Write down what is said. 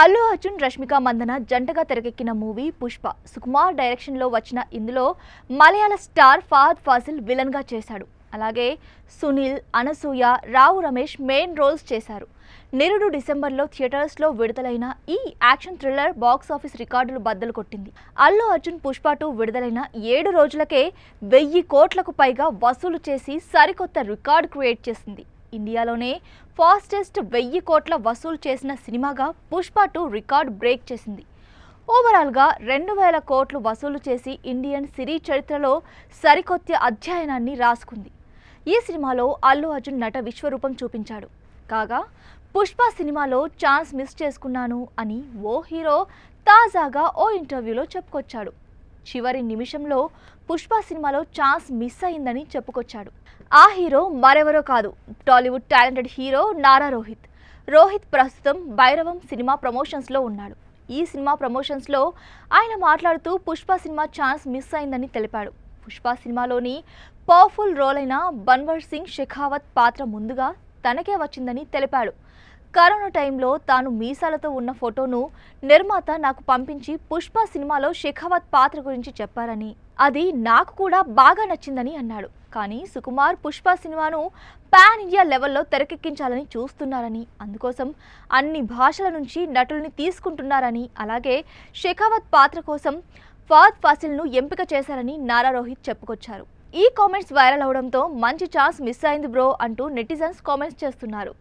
అల్లు అర్జున్ రష్మిక మందన జంటగా తెరకెక్కిన మూవీ పుష్ప. సుకుమార్ డైరెక్షన్లో వచ్చిన ఇందులో మలయాళ స్టార్ ఫహద్ ఫాసిల్ విలన్గా చేశాడు. అలాగే సునీల్, అనసూయ, రావు రమేష్ మెయిన్ రోల్స్ చేశారు. నిరుడు డిసెంబర్లో థియేటర్స్లో విడుదలైన ఈ యాక్షన్ థ్రిల్లర్ బాక్సాఫీస్ రికార్డులు బద్దలు కొట్టింది. అల్లు అర్జున్ పుష్ప 2 విడుదలైన 7 రోజులకే 1000 కోట్లకు పైగా వసూలు చేసి సరికొత్త రికార్డు క్రియేట్ చేసింది. ఇండియాలోనే ఫాస్టెస్ట్ 1000 కోట్ల వసూలు చేసిన సినిమాగా పుష్ప 2 రికార్డ్ బ్రేక్ చేసింది. ఓవరాల్గా 2000 కోట్లు వసూలు చేసి ఇండియన్ సినీ చరిత్రలో సరికొత్త అధ్యాయాన్ని రాసుకుంది. ఈ సినిమాలో అల్లు అర్జున్ నట విశ్వరూపం చూపించాడు. కాగా పుష్ప సినిమాలో ఛాన్స్ మిస్ చేసుకున్నాను అని ఓ హీరో తాజాగా ఓ ఇంటర్వ్యూలో చెప్పుకొచ్చాడు. చివరి నిమిషంలో పుష్ప సినిమాలో ఛాన్స్ మిస్ అయిందని చెప్పుకొచ్చాడు. ఆ హీరో మరెవరో కాదు, టాలీవుడ్ టాలెంటెడ్ హీరో నారా రోహిత్. రోహిత్ ప్రస్తుతం భైరవం సినిమా ప్రమోషన్స్లో ఉన్నాడు. ఈ సినిమా ప్రమోషన్స్లో ఆయన మాట్లాడుతూ పుష్ప సినిమా ఛాన్స్ మిస్ అయిందని తెలిపాడు. పుష్ప సినిమాలోని పవర్ఫుల్ రోల్ అయిన బన్వర్ సింగ్ షెకావత్ పాత్ర ముందుగా తనకే వచ్చిందని తెలిపాడు. కరోనా టైంలో తాను మీసాలతో ఉన్న ఫోటోను నిర్మాత నాకు పంపించి పుష్ప సినిమాలో షెకావత్ పాత్ర గురించి చెప్పారని, అది నాకు కూడా బాగా నచ్చిందని అన్నాడు. కానీ సుకుమార్ పుష్ప సినిమాను పాన్ ఇండియా లెవెల్లో తెరకెక్కించాలని చూస్తున్నారని, అందుకోసం అన్ని భాషల నుంచి నటుల్ని తీసుకుంటున్నారని, అలాగే షెకావత్ పాత్ర కోసం ఫహద్ ఫాసిల్ను ఎంపిక చేశారని నారా రోహిత్ చెప్పుకొచ్చారు. ఈ కామెంట్స్ వైరల్ అవడంతో మంచి ఛాన్స్ మిస్ అయింది బ్రో అంటూ నెటిజన్స్ కామెంట్స్ చేస్తున్నారు.